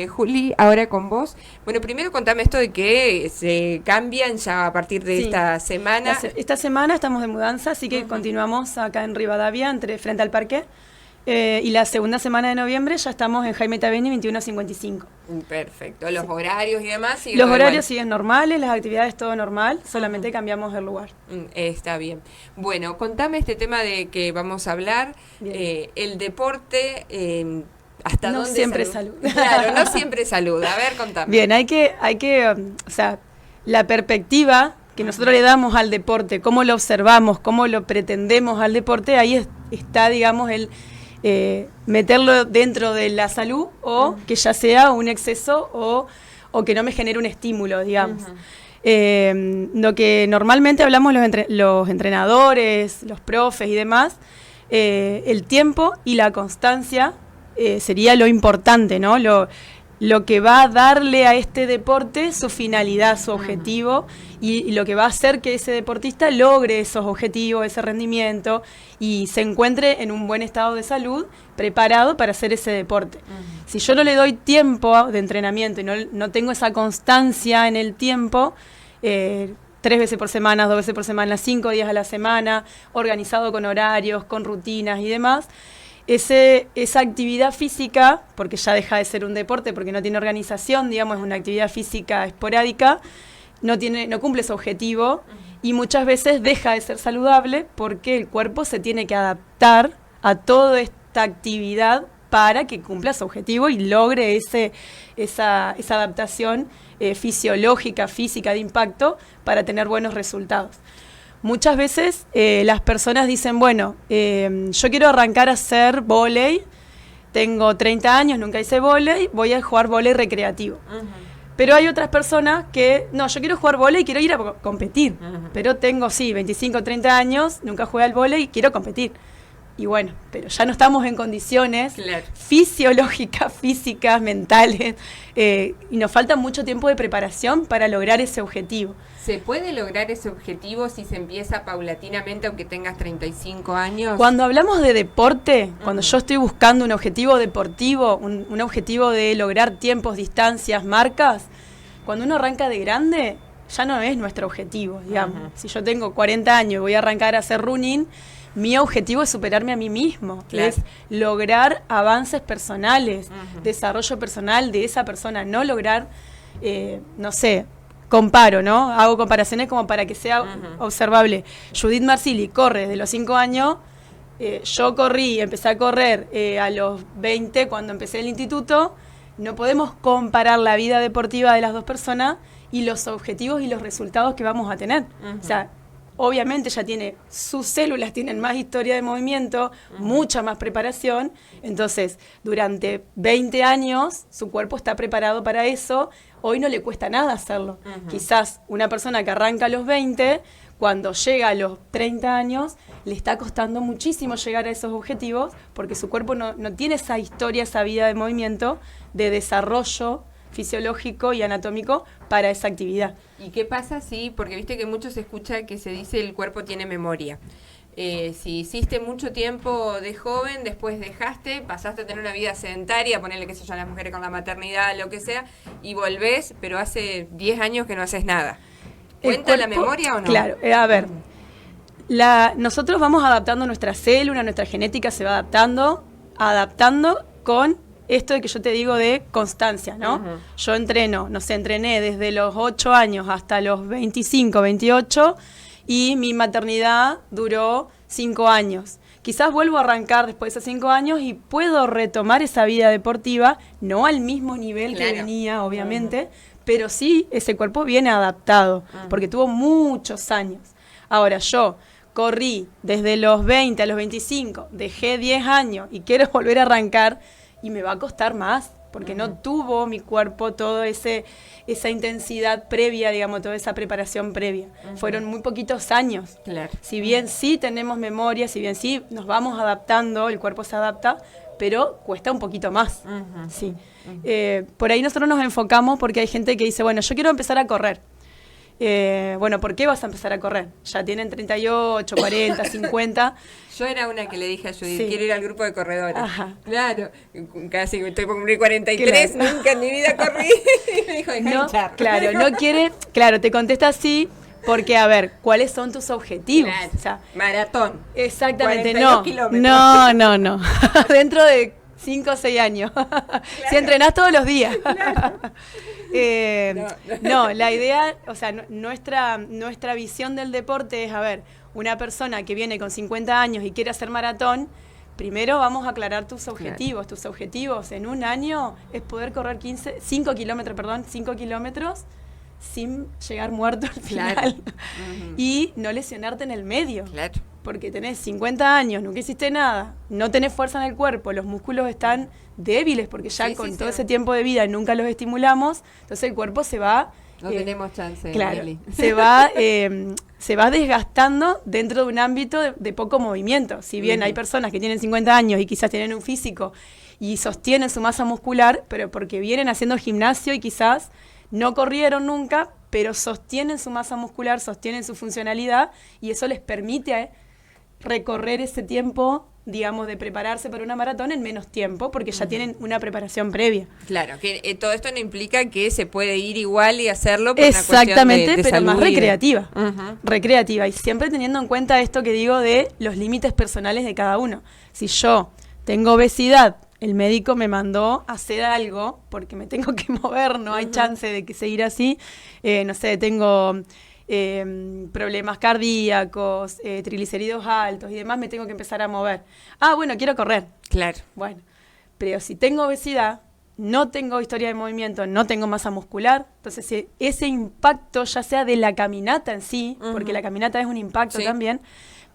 Juli, ahora con vos. Bueno, primero contame esto de que se cambian ya a partir de esta semana. Esta semana estamos de mudanza, así que continuamos acá en Rivadavia, frente al parque. Y la segunda semana de noviembre ya estamos en Jaime Tabeni 2155. Perfecto. Los horarios y demás. Los horarios siguen normales, las actividades todo normal, solamente cambiamos el lugar. Está bien. Bueno, contame este tema de que vamos a hablar. El deporte, ¿hasta no dónde siempre salud? Claro, no siempre salud. A ver, contame. Bien, hay que, o sea, la perspectiva que nosotros le damos al deporte, cómo lo observamos, cómo lo pretendemos al deporte, ahí está, digamos, el meterlo dentro de la salud o que ya sea un exceso o que no me genere un estímulo, digamos. Lo que normalmente hablamos los entrenadores, los profes y demás, el tiempo y la constancia sería lo importante, ¿no? Lo que va a darle a este deporte su finalidad, su objetivo y lo que va a hacer que ese deportista logre esos objetivos, ese rendimiento y se encuentre en un buen estado de salud, preparado para hacer ese deporte. Si yo no le doy tiempo de entrenamiento y no tengo esa constancia en el tiempo, 3 veces por semana, 2 veces por semana, 5 días a la semana, organizado con horarios, con rutinas y demás, esa actividad física, porque ya deja de ser un deporte, porque no tiene organización, digamos, es una actividad física esporádica, no cumple su objetivo y muchas veces deja de ser saludable porque el cuerpo se tiene que adaptar a toda esta actividad para que cumpla su objetivo y logre esa adaptación fisiológica, física de impacto para tener buenos resultados. Muchas veces las personas dicen, bueno, yo quiero arrancar a hacer vóley, tengo 30 años, nunca hice vóley, voy a jugar vóley recreativo. Pero hay otras personas que, no, yo quiero jugar vóley y quiero ir a competir, pero tengo, 25, 30 años, nunca jugué al vóley y quiero competir. Y bueno, pero ya no estamos en condiciones fisiológicas, físicas, mentales, y nos falta mucho tiempo de preparación para lograr ese objetivo. ¿Se puede lograr ese objetivo si se empieza paulatinamente aunque tengas 35 años? Cuando hablamos de deporte, cuando yo estoy buscando un objetivo deportivo, un objetivo de lograr tiempos, distancias, marcas, cuando uno arranca de grande, ya no es nuestro objetivo, digamos. Si yo tengo 40 años y voy a arrancar a hacer running, mi objetivo es superarme a mí mismo, es lograr avances personales, desarrollo personal de esa persona, no lograr, no sé, comparo, ¿no? Hago comparaciones como para que sea observable. Judith Marsili corre desde los 5 años, yo empecé a correr a los 20 cuando empecé el instituto. No podemos comparar la vida deportiva de las dos personas y los objetivos y los resultados que vamos a tener. O sea, obviamente ya sus células tienen más historia de movimiento, mucha más preparación, entonces durante 20 años su cuerpo está preparado para eso, hoy no le cuesta nada hacerlo. Quizás una persona que arranca a los 20, cuando llega a los 30 años, le está costando muchísimo llegar a esos objetivos porque su cuerpo no tiene esa historia, esa vida de movimiento, de desarrollo fisiológico y anatómico para esa actividad. ¿Y qué pasa si, porque viste que mucho se escucha que se dice el cuerpo tiene memoria? Si hiciste mucho tiempo de joven, después dejaste, pasaste a tener una vida sedentaria, ponerle, qué sé yo, a las mujeres con la maternidad, lo que sea, y volvés, pero hace 10 años que no haces nada. ¿Cuenta la memoria o no? Claro, a ver, nosotros vamos adaptando nuestra célula, nuestra genética se va adaptando con esto de que yo te digo de constancia, ¿no? Yo entrené desde los 8 años hasta los 25, 28 y mi maternidad duró 5 años. Quizás vuelvo a arrancar después de esos 5 años y puedo retomar esa vida deportiva, no al mismo nivel que venía, obviamente, pero sí ese cuerpo viene adaptado, porque tuvo muchos años. Ahora yo corrí desde los 20 a los 25, dejé 10 años y quiero volver a arrancar, y me va a costar más, porque no tuvo mi cuerpo toda esa intensidad previa, digamos, toda esa preparación previa. Fueron muy poquitos años. Claro. Si bien sí tenemos memoria, si bien sí nos vamos adaptando, el cuerpo se adapta, pero cuesta un poquito más. Sí. Por ahí nosotros nos enfocamos porque hay gente que dice, bueno, yo quiero empezar a correr. Bueno, ¿por qué vas a empezar a correr? Ya tienen 38, 40, 50. Yo era una que le dije a Judith, quiero ir al grupo de corredores. Claro, casi estoy por cumplir 43, claro. Nunca en mi vida corrí. Y me dijo, claro, no quiere, claro, te contesta así, porque a ver, ¿cuáles son tus objetivos? Claro, o sea, maratón. Exactamente, no. Dentro de 5 o 6 años. Claro. Si entrenás todos los días. Claro. No, la idea, o sea, nuestra visión del deporte es, a ver, una persona que viene con 50 años y quiere hacer maratón, primero vamos a aclarar tus objetivos. Claro. Tus objetivos en un año es poder correr 5 kilómetros sin llegar muerto al final. Claro. Y no lesionarte en el medio. Claro. Porque tenés 50 años, nunca hiciste nada, no tenés fuerza en el cuerpo, los músculos están débiles porque ya con todo ese tiempo de vida nunca los estimulamos, entonces el cuerpo se va... No tenemos chance. Claro, se va desgastando dentro de un ámbito de poco movimiento. Si bien hay personas que tienen 50 años y quizás tienen un físico y sostienen su masa muscular, pero porque vienen haciendo gimnasio y quizás no corrieron nunca, pero sostienen su masa muscular, sostienen su funcionalidad y eso les permite recorrer ese tiempo, digamos, de prepararse para una maratón en menos tiempo, porque ya tienen una preparación previa. Claro, que todo esto no implica que se puede ir igual y hacerlo por exactamente, una cuestión de pero salud más recreativa. Recreativa, y siempre teniendo en cuenta esto que digo de los límites personales de cada uno. Si yo tengo obesidad, el médico me mandó a hacer algo porque me tengo que mover, no hay chance de que seguir así. No sé, tengo problemas cardíacos, triglicéridos altos y demás, me tengo que empezar a mover. Bueno, quiero correr. Claro. Bueno, pero si tengo obesidad, no tengo historia de movimiento, no tengo masa muscular, entonces si ese impacto, ya sea de la caminata en sí, porque la caminata es un impacto también,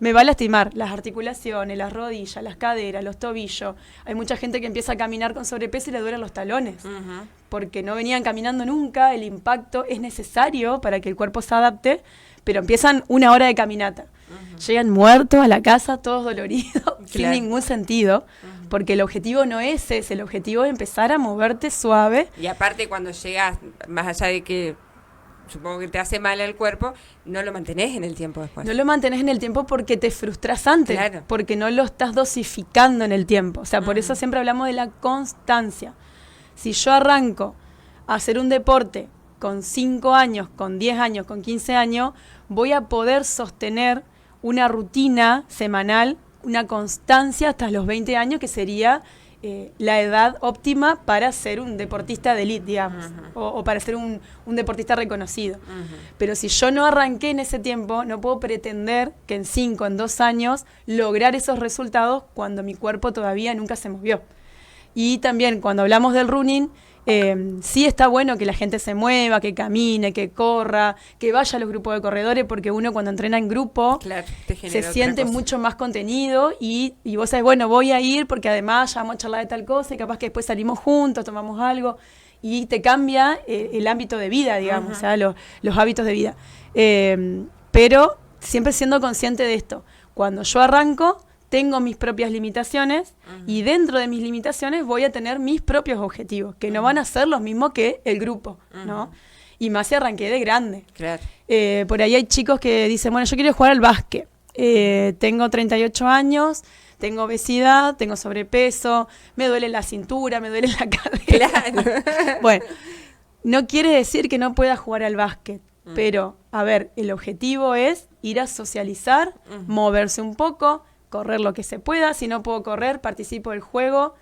me va a lastimar las articulaciones, las rodillas, las caderas, los tobillos. Hay mucha gente que empieza a caminar con sobrepeso y le duelen los talones, porque no venían caminando nunca, el impacto es necesario para que el cuerpo se adapte, pero empiezan 1 hora de caminata. Llegan muertos a la casa, todos doloridos, sin ningún sentido, porque el objetivo no es ese, el objetivo es empezar a moverte suave. Y aparte cuando llegas, más allá de que supongo que te hace mal al cuerpo, no lo mantenés en el tiempo después. No lo mantenés en el tiempo porque te frustras antes, porque no lo estás dosificando en el tiempo. O sea, por eso siempre hablamos de la constancia. Si yo arranco a hacer un deporte con 5 años, con 10 años, con 15 años, voy a poder sostener una rutina semanal, una constancia hasta los 20 años, que sería la edad óptima para ser un deportista de élite, digamos, o para ser un deportista reconocido. Pero si yo no arranqué en ese tiempo, no puedo pretender que en 5, en 2 años, lograr esos resultados cuando mi cuerpo todavía nunca se movió. Y también cuando hablamos del running, sí está bueno que la gente se mueva, que camine, que corra, que vaya a los grupos de corredores, porque uno cuando entrena en grupo se siente mucho más contenido y vos sabés, bueno, voy a ir porque además ya vamos a charlar de tal cosa y capaz que después salimos juntos, tomamos algo y te cambia el ámbito de vida, digamos, o sea, los hábitos de vida. Pero siempre siendo consciente de esto, cuando yo arranco, tengo mis propias limitaciones y dentro de mis limitaciones voy a tener mis propios objetivos, que no van a ser los mismos que el grupo, ¿no? Y más si arranqué de grande. Claro. Por ahí hay chicos que dicen, bueno, yo quiero jugar al básquet. Tengo 38 años, tengo obesidad, tengo sobrepeso, me duele la cintura, me duele la cadera. Claro. Bueno, no quiere decir que no pueda jugar al básquet, pero, a ver, el objetivo es ir a socializar, moverse un poco, correr lo que se pueda. Si no puedo correr, participo del juego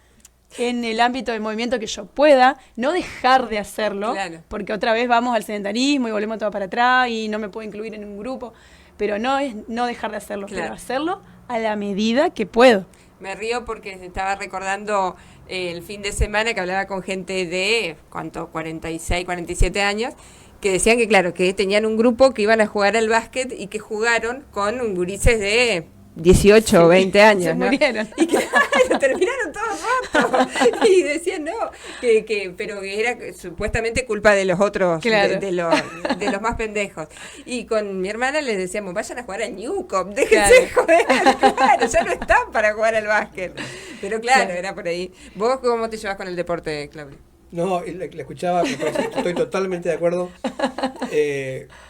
en el ámbito de movimiento que yo pueda, no dejar de hacerlo, porque otra vez vamos al sedentarismo y volvemos todo para atrás y no me puedo incluir en un grupo, pero no es no dejar de hacerlo, pero hacerlo a la medida que puedo. Me río porque estaba recordando el fin de semana que hablaba con gente de, ¿cuánto? 46, 47 años, que decían que claro, que tenían un grupo que iban a jugar al básquet y que jugaron con gurises de 18 o 20 años, se murieron. Y que terminaron todos rotos. Y decían, no, pero que era supuestamente culpa de los otros, de los más pendejos. Y con mi hermana les decíamos, vayan a jugar al Newcomb, déjense de joder. Claro, ya no están para jugar al básquet. Pero claro, era por ahí. ¿Vos cómo te llevas con el deporte, Claudio? No, la escuchaba, estoy totalmente de acuerdo.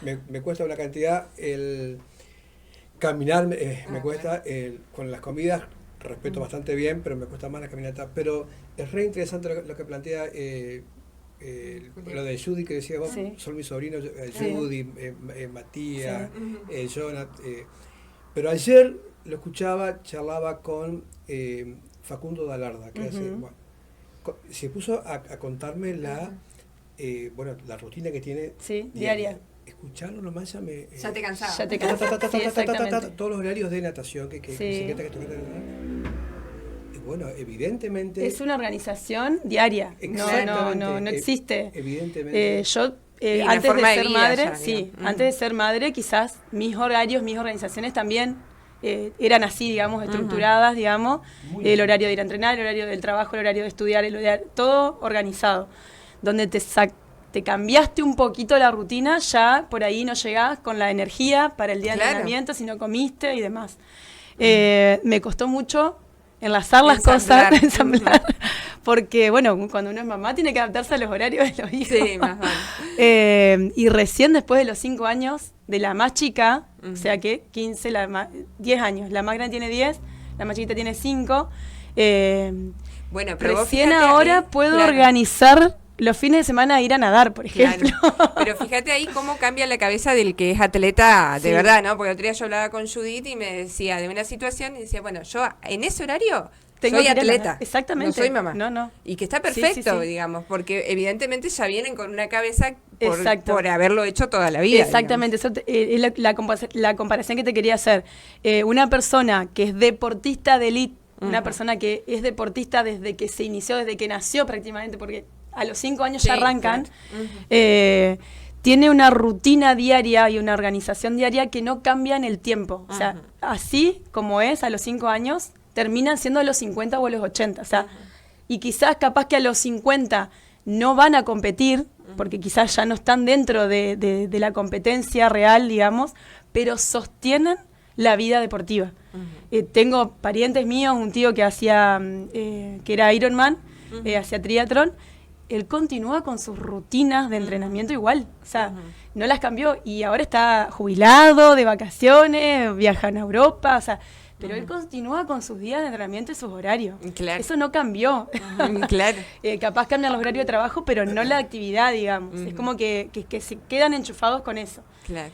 Me cuesta una cantidad caminar, me cuesta, con las comidas respeto bastante bien, pero me cuesta más la caminata. Pero es re interesante lo que plantea lo de Judy, que decía vos, son mis sobrinos, Judy, Matías, Jonathan. Pero ayer lo escuchaba, charlaba con Facundo Dalarda, que se puso a contarme la rutina que tiene diaria. Escucharlo nomás ya te cansaba. Ya te cansaba. Todos los horarios de natación que bicicleta que toca. Bueno, evidentemente es una organización diaria. No existe. Evidentemente. Yo antes de ser madre, antes de ser madre, quizás mis horarios, mis organizaciones también eran así, digamos, estructuradas, digamos, el horario de ir a entrenar, el horario del trabajo, el horario de estudiar, todo organizado, donde te cambiaste un poquito la rutina, ya por ahí no llegás con la energía para el día de entrenamiento, si no comiste y demás. Me costó mucho enlazar las cosas, ensamblar, porque, bueno, cuando uno es mamá tiene que adaptarse a los horarios de los hijos. Sí, más vale. Y recién después de los 5 años, de la más chica, o sea que 10 años, la más grande tiene 10, la más chiquita tiene 5, bueno, pero recién ahora puedo organizar los fines de semana a ir a nadar, por ejemplo. Claro. Pero fíjate ahí cómo cambia la cabeza del que es atleta de verdad, ¿no? Porque el otro día yo hablaba con Judith y me decía de una situación y decía, bueno, yo en ese horario soy atleta. Exactamente. No soy mamá. No. Y que está perfecto, digamos, porque evidentemente ya vienen con una cabeza por haberlo hecho toda la vida. Exactamente, eso es la comparación que te quería hacer. Una persona que es deportista de élite, una persona que es deportista desde que se inició, desde que nació prácticamente, porque a los 5 años ya arrancan, tiene una rutina diaria y una organización diaria que no cambia en el tiempo. O sea, así como es a los 5 años, terminan siendo a los 50 o a los 80. O sea, y quizás capaz que a los 50 no van a competir, porque quizás ya no están dentro de la competencia real, digamos, pero sostienen la vida deportiva. Tengo parientes míos, un tío que hacía, que era Ironman, hacía triatlón. Él continúa con sus rutinas de entrenamiento igual, o sea, no las cambió y ahora está jubilado, de vacaciones, viaja a Europa, o sea, pero él continúa con sus días de entrenamiento y sus horarios. Claro. Eso no cambió. Claro. Capaz cambian los horarios de trabajo, pero no la actividad, digamos. Es como que se quedan enchufados con eso. Claro.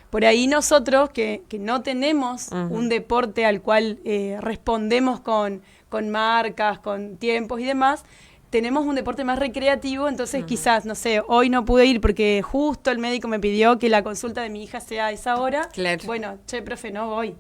Por ahí nosotros, que no tenemos un deporte al cual respondemos con marcas, con tiempos y demás, tenemos un deporte más recreativo, entonces quizás, no sé, hoy no pude ir porque justo el médico me pidió que la consulta de mi hija sea a esa hora. Claro. Bueno, profe, no voy.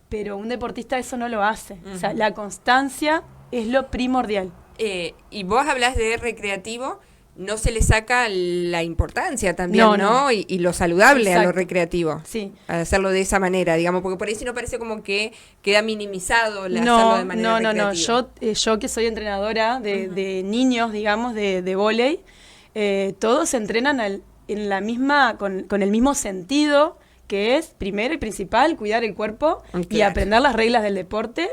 Pero un deportista eso no lo hace. O sea, la constancia es lo primordial. Y vos hablás de recreativo, no se le saca la importancia también, ¿no? Y lo saludable. Exacto. A lo recreativo. Sí. A hacerlo de esa manera, digamos, porque por ahí si no parece como que queda minimizado hacerlo de manera recreativa. Yo que soy entrenadora de niños, digamos, de vóley, todos entrenan en la misma, con el mismo sentido, que es, primero y principal, cuidar el cuerpo y aprender las reglas del deporte.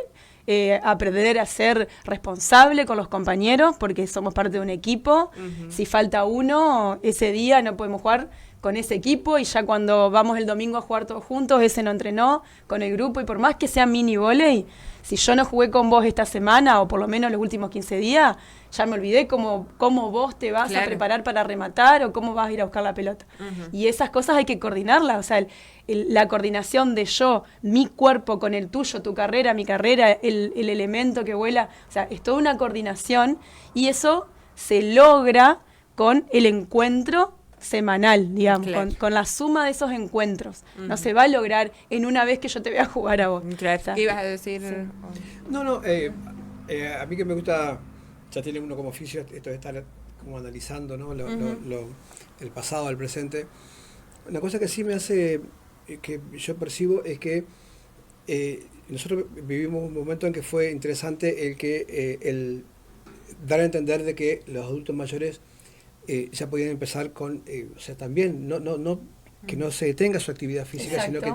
Aprender a ser responsable con los compañeros porque somos parte de un equipo. Si falta uno, ese día no podemos jugar con ese equipo y ya cuando vamos el domingo a jugar todos juntos, ese no entrenó con el grupo y por más que sea mini vóley, si yo no jugué con vos esta semana o por lo menos los últimos 15 días, ya me olvidé cómo vos te vas a preparar para rematar o cómo vas a ir a buscar la pelota. Y esas cosas hay que coordinarlas, o sea, la coordinación de mi cuerpo con el tuyo, tu carrera, mi carrera, el elemento que vuela, o sea, es toda una coordinación y eso se logra con el encuentro semanal, digamos, con la suma de esos encuentros. No se va a lograr en una vez que yo te vea jugar a vos. Claro. O sea, ¿qué ibas a decir? Sí. A mí que me gusta, ya tiene uno como oficio esto de estar como analizando, ¿no? El pasado, el presente. Una cosa que sí me hace, que yo percibo, es que nosotros vivimos un momento en que fue interesante el dar a entender de que los adultos mayores ya podían empezar con, o sea, también, que no se detenga su actividad física, sino que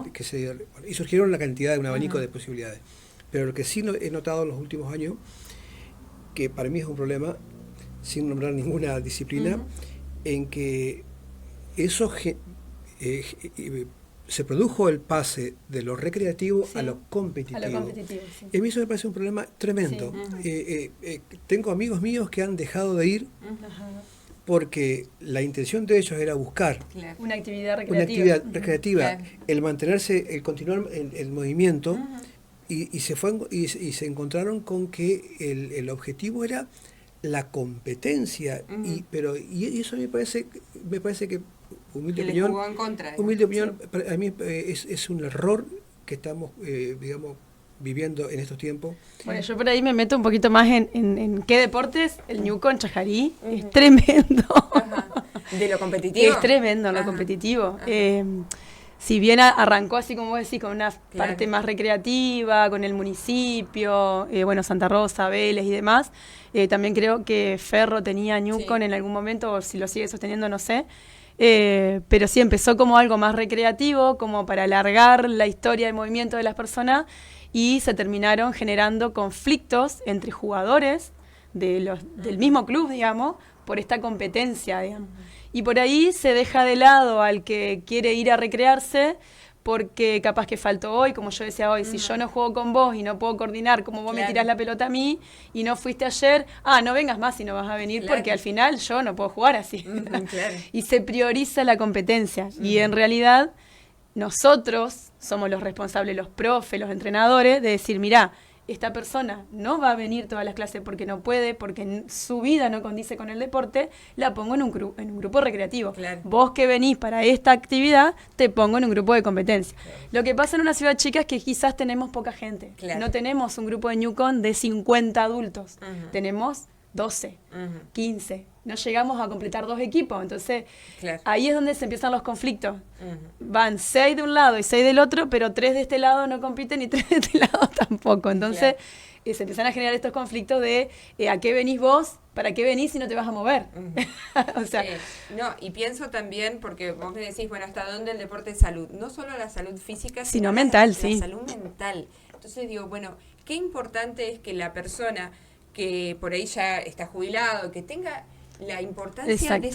y surgieron una cantidad de un abanico de posibilidades. Pero lo que sí he notado en los últimos años, que para mí es un problema, sin nombrar ninguna disciplina, en que eso se produjo el pase de lo recreativo a lo competitivo. Sí. Y a mí eso me parece un problema tremendo. Sí. Tengo amigos míos que han dejado de ir porque la intención de ellos era buscar una actividad recreativa. El mantenerse, el continuar el movimiento, y se encontraron con que el objetivo era la competencia, y eso me parece que humilde opinión, a mí es un error que estamos viviendo en estos tiempos. Bueno, yo por ahí me meto un poquito más en qué deportes. El Ñuco Chajarí es tremendo. De lo competitivo. Es tremendo lo competitivo. Si bien arrancó así como vos decís, con una parte más recreativa, con el municipio, Santa Rosa, Vélez y demás, también creo que Ferro tenía Ñuco en algún momento, o si lo sigue sosteniendo, no sé. Pero sí empezó como algo más recreativo, como para alargar la historia del movimiento de las personas, y se terminaron generando conflictos entre jugadores del mismo club, digamos, por esta competencia, digamos. Y por ahí se deja de lado al que quiere ir a recrearse porque capaz que faltó hoy, como yo decía hoy, si yo no juego con vos y no puedo coordinar como vos me tirás la pelota a mí y no fuiste ayer, no vengas más si no vas a venir porque al final yo no puedo jugar así. Y se prioriza la competencia y en realidad nosotros somos los responsables, los profes, los entrenadores, de decir, mirá, esta persona no va a venir todas las clases porque no puede, porque su vida no condice con el deporte, la pongo en un grupo recreativo. Claro. Vos que venís para esta actividad, te pongo en un grupo de competencia. Claro. Lo que pasa en una ciudad chica es que quizás tenemos poca gente. Claro. No tenemos un grupo de Newcon de 50 adultos. Ujú. Tenemos 12, Ujú. 15. No llegamos a completar 2 equipos. Entonces, Claro. ahí es donde se empiezan los conflictos. Ujú. Van 6 de un lado y 6 del otro, pero 3 de este lado no compiten y 3 de este lado tampoco. Entonces, se empiezan a generar estos conflictos de ¿a qué venís vos? ¿Para qué venís si no te vas a mover? O sea, no, y pienso también, porque vos me decís, bueno, ¿hasta dónde el deporte es salud? No solo la salud física, sino mental, la sí. salud mental. Entonces digo, bueno, qué importante es que la persona que por ahí ya está jubilado, que tenga la importancia Exacto.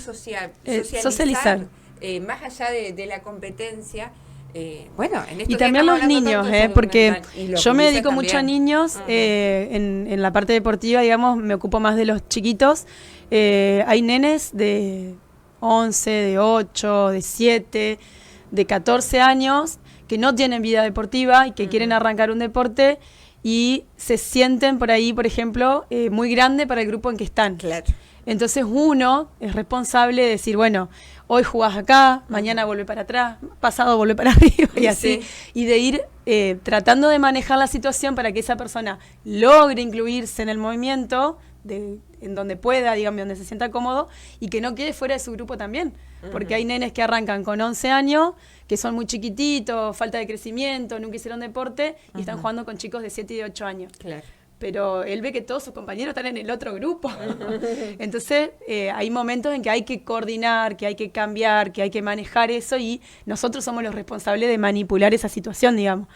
de Socializar. Más allá de la competencia. Bueno, en esto y también los niños, porque yo me dedico mucho a niños, en la parte deportiva, digamos, me ocupo más de los chiquitos. Hay nenes de 11, de 8, de 7, de 14 años que no tienen vida deportiva y que quieren arrancar un deporte y se sienten por ahí, por ejemplo, muy grande para el grupo en que están. Claro. Entonces uno es responsable de decir, bueno, hoy jugás acá, mañana vuelve para atrás, pasado vuelve para arriba y así. Sí. Y de ir tratando de manejar la situación para que esa persona logre incluirse en el movimiento, en donde pueda, digamos, donde se sienta cómodo, y que no quede fuera de su grupo también. Porque hay nenes que arrancan con 11 años, que son muy chiquititos, falta de crecimiento, nunca hicieron deporte, y están jugando con chicos de 7 y de 8 años. Claro. Pero él ve que todos sus compañeros están en el otro grupo. Entonces, hay momentos en que hay que coordinar, que hay que cambiar, que hay que manejar eso, y nosotros somos los responsables de manipular esa situación, digamos.